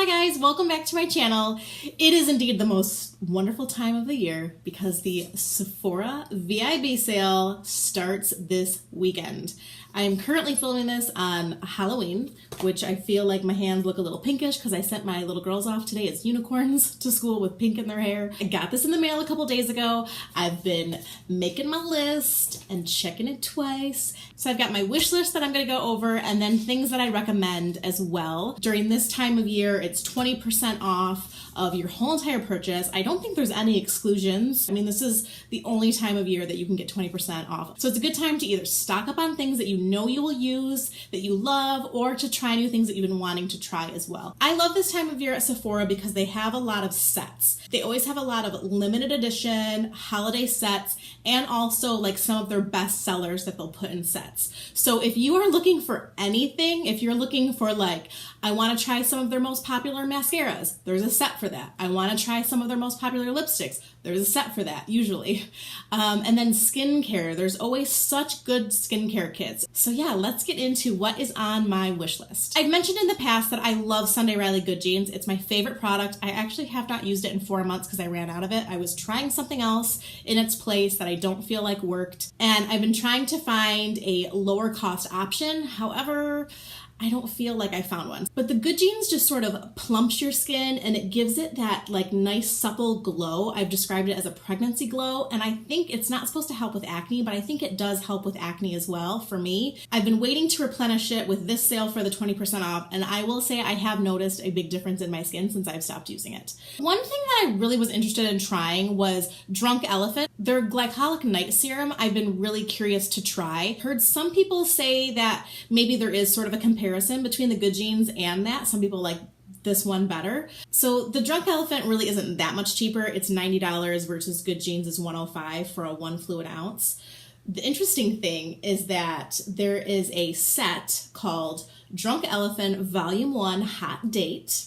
Hi guys, welcome back to my channel. It is indeed the most wonderful time of the year because the Sephora VIB sale starts this weekend. I am currently filming this on Halloween, which I feel like my hands look a little pinkish because I sent my little girls off today as unicorns to school with pink in their hair. I got this in the mail a couple days ago. I've been making my list and checking it twice. So I've got my wish list that I'm going to go over and then things that I recommend as well. During this time of year, it's 20% off of your whole entire purchase. I don't think there's any exclusions. I mean, this is the only time of year that you can get 20% off. So it's a good time to either stock up on things that you know you will use, that you love, or to try new things that you've been wanting to try as well. I love this time of year at Sephora because they have a lot of sets. They always have a lot of limited edition holiday sets and also like some of their best sellers that they'll put in sets. So if you are looking for anything, if you're looking for like, I want to try some of their most popular mascaras, there's a set for that. I want to try some of their most popular lipsticks, there's a set for that usually. And then skincare, there's always such good skincare kits. So yeah, let's get into what is on my wish list. I've mentioned in the past that I love Sunday Riley Good Genes. It's my favorite product. I actually have not used it in 4 months because I ran out of it. I was trying something else in its place that I don't feel like worked. And I've been trying to find a lower cost option. However, I don't feel like I found one. But the Good Genes just sort of plumps your skin and it gives it that like nice supple glow. I've described it as a pregnancy glow, and I think it's not supposed to help with acne, but I think it does help with acne as well for me. I've been waiting to replenish it with this sale for the 20% off, and I will say I have noticed a big difference in my skin since I've stopped using it. One thing that I really was interested in trying was Drunk Elephant. Their Glycolic Night Serum I've been really curious to try. Heard some people say that maybe there is sort of a comparison between the Good Genes and that. Some people like this one better. So the Drunk Elephant really isn't that much cheaper. It's $90 versus Good Genes is $105 for a 1 fluid ounce. The interesting thing is that there is a set called Drunk Elephant Volume 1 Hot Date.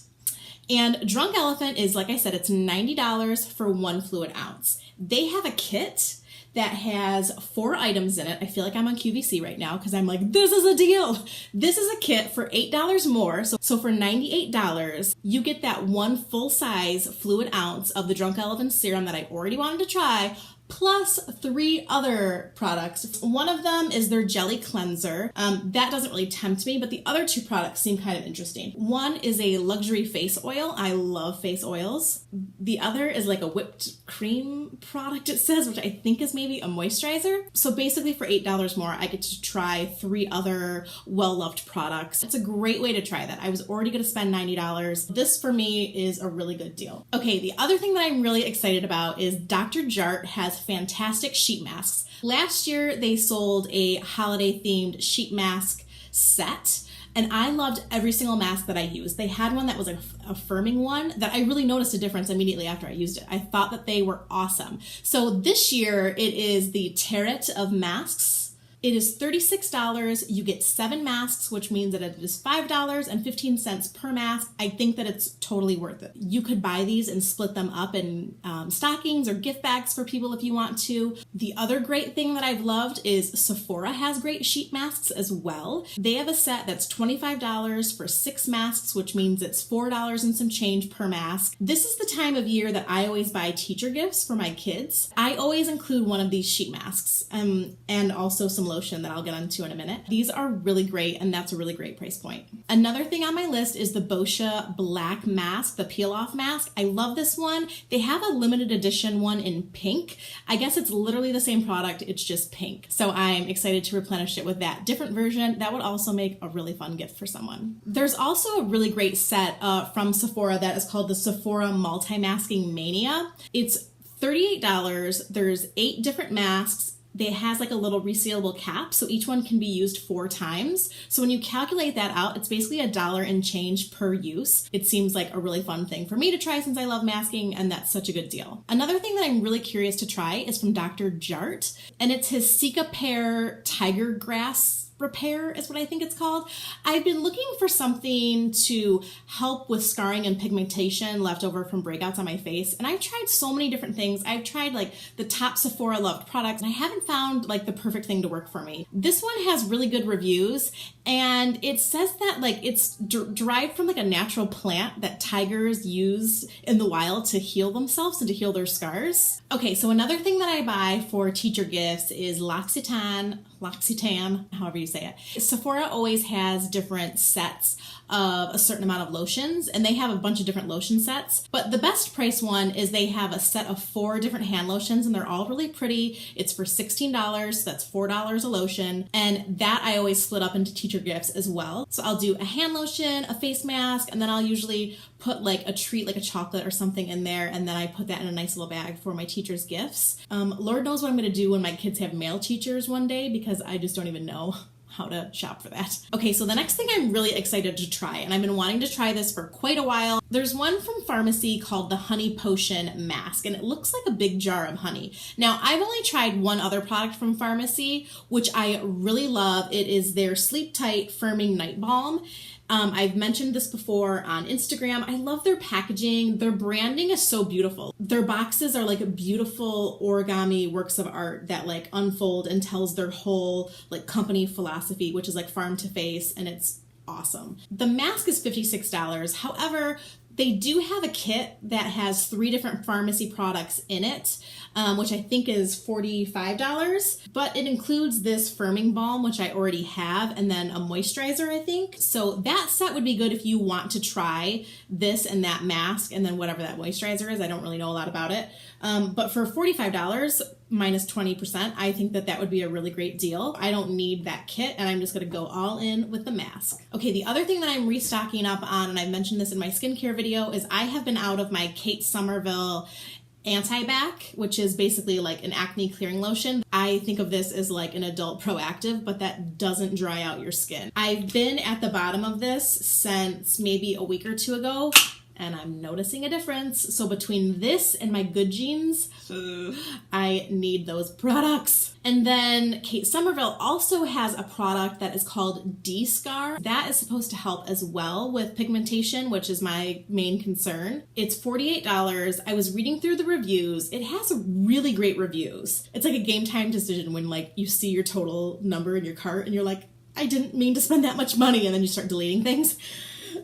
And Drunk Elephant is, like I said, it's $90 for 1 fluid ounce. They have a kit that has 4 items in it. I feel like I'm on QVC right now because I'm like, this is a deal. This is a kit for $8 more. So for $98, you get that 1 full-size fluid ounce of the Drunk Elephant serum that I already wanted to try, plus 3 other products. One of them is their jelly cleanser. That doesn't really tempt me, but the other 2 products seem kind of interesting. One is a luxury face oil. I love face oils. The other is like a whipped cream product, it says, which I think is maybe a moisturizer. So basically for $8 more, I get to try 3 other well-loved products. It's a great way to try that. I was already going to spend $90. This for me is a really good deal. Okay, the other thing that I'm really excited about is Dr. Jart has fantastic sheet masks. Last year, they sold a holiday themed sheet mask set, and I loved every single mask that I used. They had one that was a firming one that I really noticed a difference immediately after I used it. I thought that they were awesome. So this year, it is the Tarot of masks. It is $36. You get 7 masks, which means that it is $5.15 per mask. I think that it's totally worth it. You could buy these and split them up in stockings or gift bags for people if you want to. The other great thing that I've loved is Sephora has great sheet masks as well. They have a set that's $25 for 6 masks, which means it's $4 and some change per mask. This is the time of year that I always buy teacher gifts for my kids. I always include one of these sheet masks and also some lotion that I'll get into in a minute. These are really great, and that's a really great price point. Another thing on my list is the Boscia black mask, the peel-off mask. I love this one. They have a limited edition one in pink. I guess it's literally the same product, it's just pink. So I'm excited to replenish it with that different version. That would also make a really fun gift for someone. There's also a really great set from Sephora that is called the Sephora Multi-Masking Mania. It's $38. There's 8 different masks. It has like a little resealable cap, so each one can be used 4 times. So when you calculate that out, it's basically $1 and change per use. It seems like a really fun thing for me to try since I love masking, and that's such a good deal. Another thing that I'm really curious to try is from Dr. Jart, and it's his CicaPair Tiger Grass repair is what I think it's called. I've been looking for something to help with scarring and pigmentation left over from breakouts on my face, and I've tried so many different things. I've tried like the top Sephora loved products, and I haven't found like the perfect thing to work for me. This one has really good reviews, and it says that like it's derived from like a natural plant that tigers use in the wild to heal themselves and to heal their scars. Okay, so another thing that I buy for teacher gifts is L'Occitane, however you say it. Sephora always has different sets of a certain amount of lotions, and they have a bunch of different lotion sets, but the best price one is they have a set of 4 different hand lotions, and they're all really pretty. It's for $16, so that's $4 a lotion, and that I always split up into teacher gifts as well. So I'll do a hand lotion, a face mask, and then I'll usually put like a treat, like a chocolate or something in there, and then I put that in a nice little bag for my teachers' gifts. Lord knows what I'm gonna do when my kids have male teachers one day, because I just don't even know how to shop for that. Okay, so the next thing I'm really excited to try, and I've been wanting to try this for quite a while. There's one from Farmacy called the Honey Potion Mask, and it looks like a big jar of honey. Now, I've only tried one other product from Farmacy, which I really love. It is their Sleep Tight Firming Night Balm. I've mentioned this before on Instagram. I love their packaging. Their branding is so beautiful. Their boxes are like beautiful origami works of art that like unfold and tells their whole like company philosophy, which is like farm to face, and it's awesome. The mask is $56. However, they do have a kit that has 3 different Farmacy products in it, which I think is $45, but it includes this firming balm, which I already have, and then a moisturizer, I think. So that set would be good if you want to try this and that mask, and then whatever that moisturizer is. I don't really know a lot about it. But for $45 minus 20%, I think that that would be a really great deal. I don't need that kit, and I'm just gonna go all in with the mask. Okay, the other thing that I'm restocking up on, and I mentioned this in my skincare video, is I have been out of my Kate Somerville Anti-Bac, which is basically like an acne clearing lotion. I think of this as like an adult proactive, but that doesn't dry out your skin. I've been at the bottom of this since maybe a week or 2 ago, and I'm noticing a difference. So between this and my Good Genes, I need those products. And then Kate Somerville also has a product that is called D-Scar. That is supposed to help as well with pigmentation, which is my main concern. It's $48. I was reading through the reviews. It has really great reviews. It's like a game time decision when like you see your total number in your cart and you're like, I didn't mean to spend that much money, and then you start deleting things.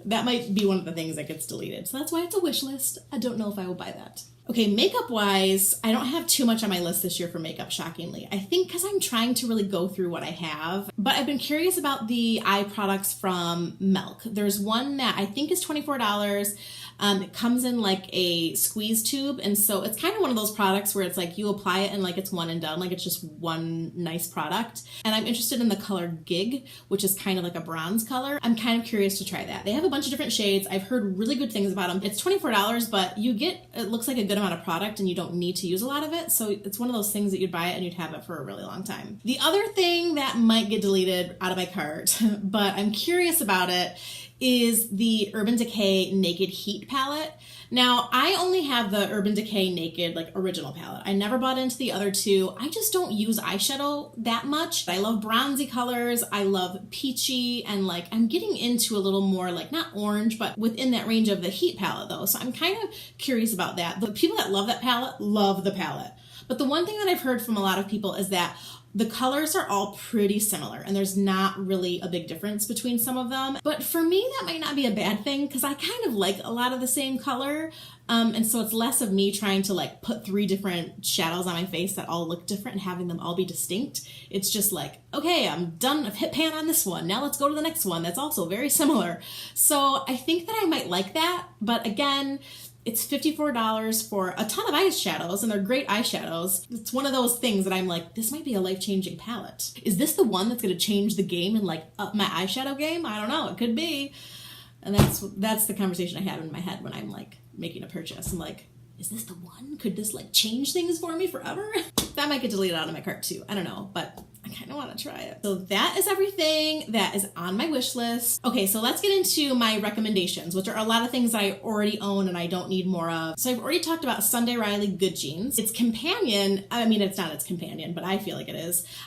That might be one of the things that gets deleted. So that's why it's a wish list. I don't know if I will buy that. Okay, makeup wise, I don't have too much on my list this year for makeup, shockingly. I think because I'm trying to really go through what I have, but I've been curious about the eye products from Milk. There's one that I think is $24. It comes in like a squeeze tube, and so it's kind of one of those products where it's like you apply it and like it's one and done, like it's just one nice product. And I'm interested in the color Gig, which is kind of like a bronze color. I'm kind of curious to try that. They have a bunch of different shades. I've heard really good things about them. It's $24, but you get, it looks like a good amount of product and you don't need to use a lot of it. So it's one of those things that you'd buy it and you'd have it for a really long time. The other thing that might get deleted out of my cart, but I'm curious about it, is the Urban Decay Naked Heat palette. Now, I only have the Urban Decay Naked, like, original palette. I never bought into the other two. I just don't use eyeshadow that much. I love bronzy colors. I love peachy, and, like, I'm getting into a little more, like, not orange, but within that range of the Heat palette, though. So I'm kind of curious about that. The people that love that palette love the palette. But the one thing that I've heard from a lot of people is that the colors are all pretty similar, and there's not really a big difference between some of them. But for me, that might not be a bad thing, because I kind of like a lot of the same color. And so it's less of me trying to like put 3 different shadows on my face that all look different and having them all be distinct. It's just like, okay, I'm done. I've hit pan on this one. Now let's go to the next one that's also very similar. So I think that I might like that. But again, it's $54 for a ton of eyeshadows, and they're great eyeshadows. It's one of those things that I'm like, this might be a life-changing palette. Is this the one that's going to change the game and like up my eyeshadow game? I don't know. It could be. And that's the conversation I have in my head when I'm like making a purchase. I'm like, is this the one? Could this like change things for me forever? That might get deleted out of my cart too. I don't know, but I kind of want to try it. So that is everything that is on my wish list. Okay, so let's get into my recommendations, which are a lot of things that I already own and I don't need more of. So I've already talked about Sunday Riley Good Genes. Its companion, I mean, it's not its companion, but I feel like it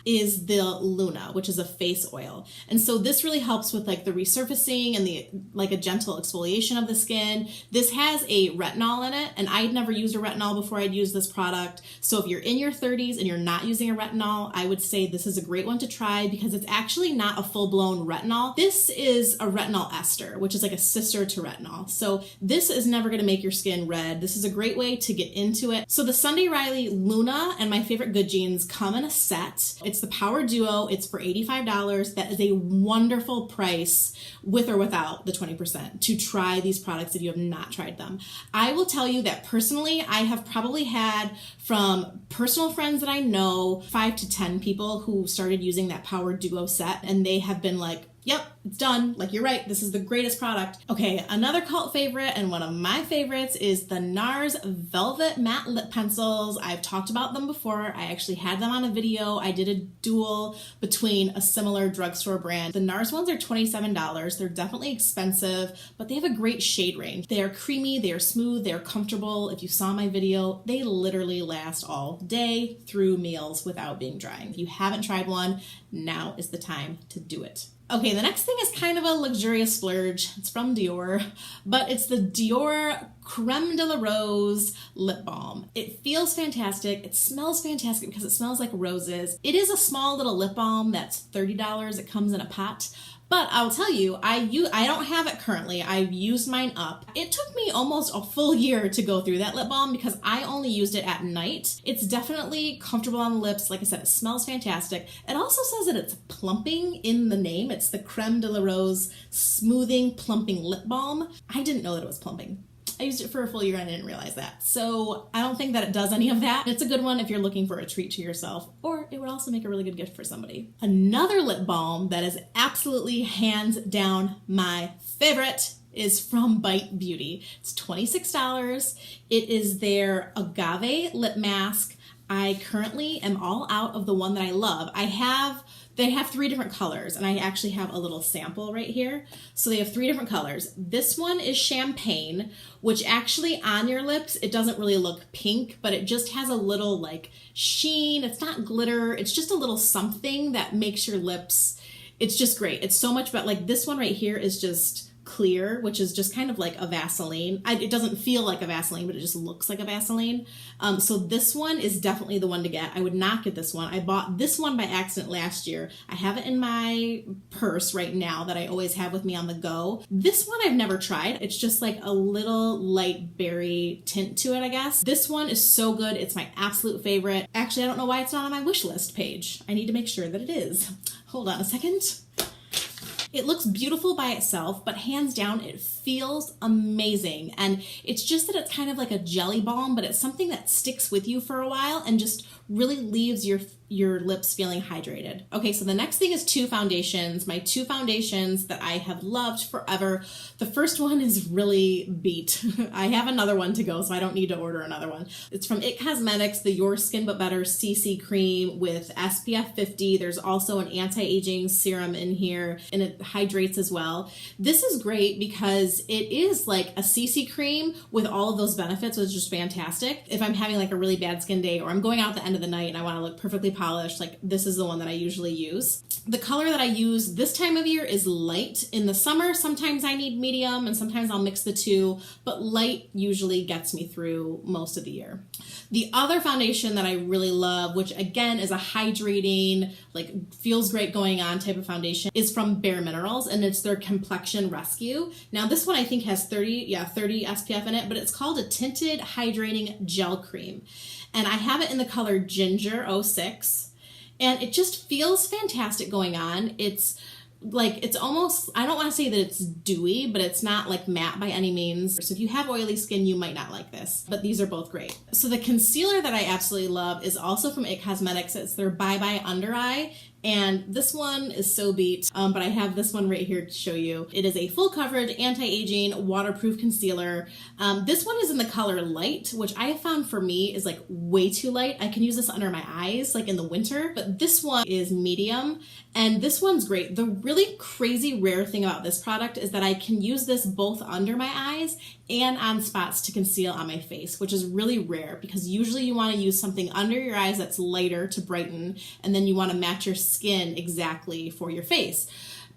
is the Luna, which is a face oil. And so this really helps with like the resurfacing and the like a gentle exfoliation of the skin. This has a retinol in it, and I'd never used a retinol before I'd used this product. So if you're in your 30s and you're not using a retinol, I would say this is a great one to try because it's actually not a full-blown retinol. This is a retinol ester, which is like a sister to retinol. So this is never going to make your skin red. This is a great way to get into it. So the Sunday Riley Luna and my favorite Good Genes come in a set. It's the Power Duo. It's for $85. That is a wonderful price with or without the 20% to try these products if you have not tried them. I will tell you that personally, I have probably had from personal friends that I know 5 to 10 people who started using that Power Duo set, and they have been like, yep, it's done. Like, you're right. This is the greatest product. Okay, another cult favorite and one of my favorites is the NARS Velvet Matte Lip Pencils. I've talked about them before. I actually had them on a video. I did a duel between a similar drugstore brand. The NARS ones are $27. They're definitely expensive, but they have a great shade range. They are creamy, they are smooth, they are comfortable. If you saw my video, they literally last all day through meals without being dry. If you haven't tried one, now is the time to do it. Okay, the next thing is kind of a luxurious splurge. It's from Dior, but it's the Dior Creme de la Rose Lip Balm. It feels fantastic. It smells fantastic because it smells like roses. It is a small little lip balm that's $30. It comes in a pot. But I'll tell you, I don't have it currently. I've used mine up. It took me almost a full year to go through that lip balm because I only used it at night. It's definitely comfortable on the lips. Like I said, it smells fantastic. It also says that it's plumping in the name. It's the Creme de la Rose Smoothing Plumping Lip Balm. I didn't know that it was plumping. I used it for a full year and I didn't realize that. So I don't think that it does any of that. It's a good one if you're looking for a treat to yourself, or it would also make a really good gift for somebody. Another lip balm that is absolutely hands down my favorite is from Bite Beauty. It's $26. It is their Agave lip mask. I currently am all out of the one that I love. They have 3 different colors, and I actually have a little sample right here. So they have 3 different colors. This one is champagne, which actually on your lips, it doesn't really look pink, but it just has a little like sheen. It's not glitter. It's just a little something that makes your lips, it's just great. It's so much better. Like this one right here is just clear, which is just kind of like a Vaseline. It doesn't feel like a Vaseline, but it just looks like a Vaseline. So this one is definitely the one to get. I would not get this one. I bought this one by accident last year. I have it in my purse right now that I always have with me on the go. This one I've never tried. It's just like a little light berry tint to it, I guess. This one is so good. It's my absolute favorite. Actually, I don't know why it's not on my wish list page. I need to make sure that it is. Hold on a second. It looks beautiful by itself, but hands down, it feels amazing. And it's just that it's kind of like a jelly balm, but it's something that sticks with you for a while and just really leaves your lips feeling hydrated. Okay, so the next thing is 2 foundations. My 2 foundations that I have loved forever. The first one is really beat. I have another one to go, so I don't need to order another one. It's from IT Cosmetics, the Your Skin But Better CC Cream with SPF 50. There's also an anti-aging serum in here, and it hydrates as well. This is great because it is like a CC cream with all of those benefits, which is just fantastic. If I'm having like a really bad skin day or I'm going out at the end of the night and I want to look perfectly polished, like this is the one that I usually use. The color that I use this time of year is light. In the summer, sometimes I need medium and sometimes I'll mix the 2, but light usually gets me through most of the year. The other foundation that I really love, which again is a hydrating, like feels great going on type of foundation, is from Bare Minerals, and it's their Complexion Rescue. Now this one I think has 30 SPF in it, but it's called a Tinted Hydrating Gel Cream. And I have it in the color Ginger 06, and it just feels fantastic going on. It's like, it's almost, I don't want to say that it's dewy, but it's not like matte by any means. So if you have oily skin, you might not like this, but these are both great. So the concealer that I absolutely love is also from IT Cosmetics. It's their Bye Bye Under Eye. And this one is so beat, but I have this one right here to show you. It is a full coverage, anti-aging, waterproof concealer. This one is in the color light, which I have found for me is like way too light. I can use this under my eyes like in the winter, but this one is medium, and this one's great. The really crazy rare thing about this product is that I can use this both under my eyes and on spots to conceal on my face, which is really rare because usually you want to use something under your eyes that's lighter to brighten, and then you want to match your skin exactly for your face.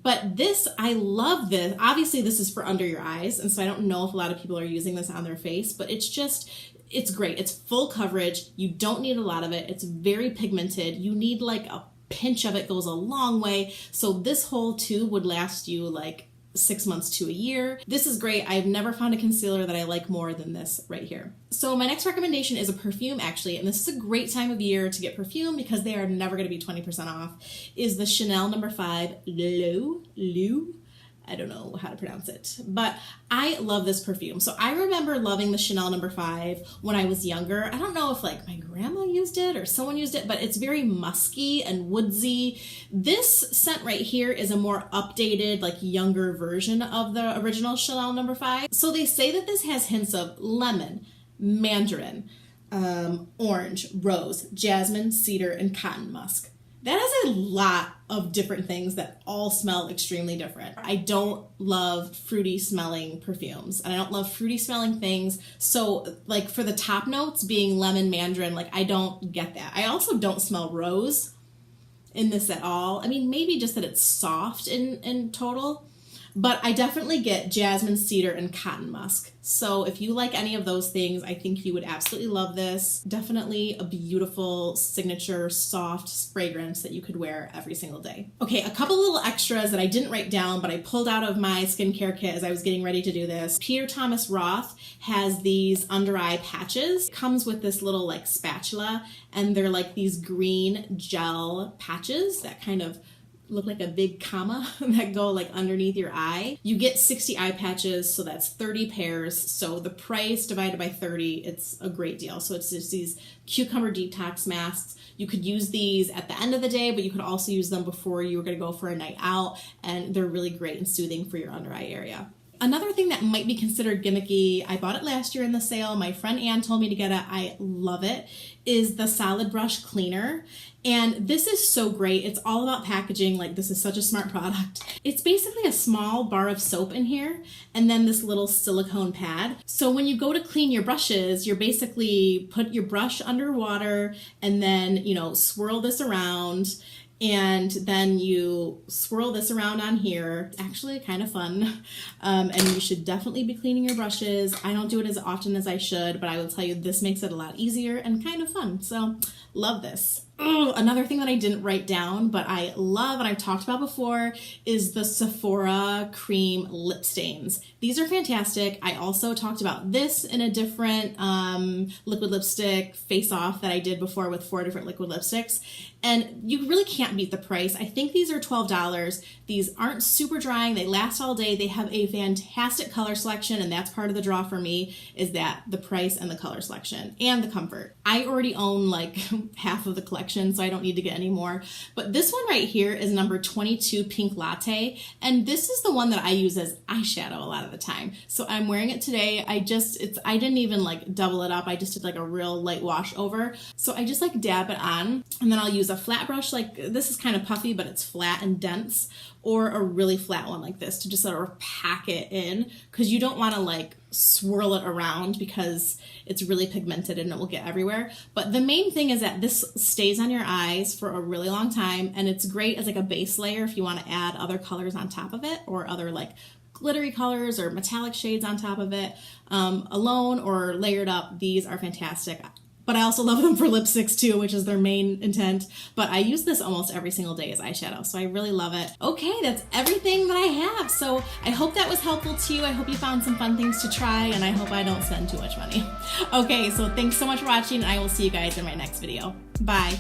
But this, I love this. Obviously this is for under your eyes, and so I don't know if a lot of people are using this on their face, but it's great. It's full coverage. You don't need a lot of it. It's very pigmented. You need like a pinch of it, goes a long way. So this whole tube would last you like 6 months to a year. This is great. I've never found a concealer that I like more than this right here. So my next recommendation is a perfume actually, and this is a great time of year to get perfume because they are never going to be 20% off, is the Chanel No. 5 Lou. I don't know how to pronounce it, but I love this perfume. So I remember loving the Chanel No. 5 when I was younger. I don't know if like my grandma used it or someone used it, but it's very musky and woodsy. This scent right here is a more updated, like younger version of the original Chanel No. 5. So they say that this has hints of lemon, mandarin, orange, rose, jasmine, cedar, and cotton musk. That is a lot of different things that all smell extremely different. I don't love fruity smelling perfumes, and I don't love fruity smelling things. So like for the top notes being lemon, mandarin, like I don't get that. I also don't smell rose in this at all. I mean, maybe just that it's soft in total, but I definitely get jasmine, cedar, and cotton musk. So if you like any of those things, I think you would absolutely love this. Definitely a beautiful signature soft fragrance that you could wear every single day. Okay, a couple little extras that I didn't write down, but I pulled out of my skincare kit as I was getting ready to do this. Peter Thomas Roth has these under eye patches. It comes with this little like spatula, and they're like these green gel patches that kind of look like a big comma that go like underneath your eye. You get 60 eye patches, so that's 30 pairs. So the price divided by 30, it's a great deal. So it's just these cucumber detox masks. You could use these at the end of the day, but you could also use them before you were gonna go for a night out, and they're really great and soothing for your under eye area. Another thing that might be considered gimmicky, I bought it last year in the sale. My friend Anne told me to get it. I love it, is the Solid Brush Cleaner. And this is so great. It's all about packaging. Like, this is such a smart product. It's basically a small bar of soap in here and then this little silicone pad. So when you go to clean your brushes, you're basically put your brush under water and then, you know, swirl this around. And then you swirl this around on here. It's actually kind of fun. And you should definitely be cleaning your brushes. I don't do it as often as I should, but I will tell you this makes it a lot easier and kind of fun. So love this. Oh, another thing that I didn't write down, but I love and I've talked about before, is the Sephora cream lip stains. These are fantastic. I also talked about this in a different liquid lipstick face-off that I did before with 4 different liquid lipsticks. And you really can't beat the price. I think these are $12. These aren't super drying. They last all day. They have a fantastic color selection, and that's part of the draw for me, is that the price and the color selection and the comfort. I already own like half of the collection, so I don't need to get any more. But this one right here is number 22 Pink Latte, and this is the one that I use as eyeshadow a lot of the time. So I'm wearing it today. I didn't even like double it up. I just did like a real light wash over. So I just like dab it on, and then I'll use a flat brush. Like, this is kind of puffy, but it's flat and dense, or a really flat one like this to just sort of pack it in, because you don't want to like swirl it around because it's really pigmented and it will get everywhere. But the main thing is that this stays on your eyes for a really long time, and it's great as like a base layer if you want to add other colors on top of it, or other like glittery colors or metallic shades on top of it. Alone or layered up, these are fantastic. But I also love them for lipsticks too, which is their main intent. But I use this almost every single day as eyeshadow, so I really love it. Okay, that's everything that I have. So I hope that was helpful to you. I hope you found some fun things to try, and I hope I don't spend too much money. Okay, so thanks so much for watching, and I will see you guys in my next video. Bye.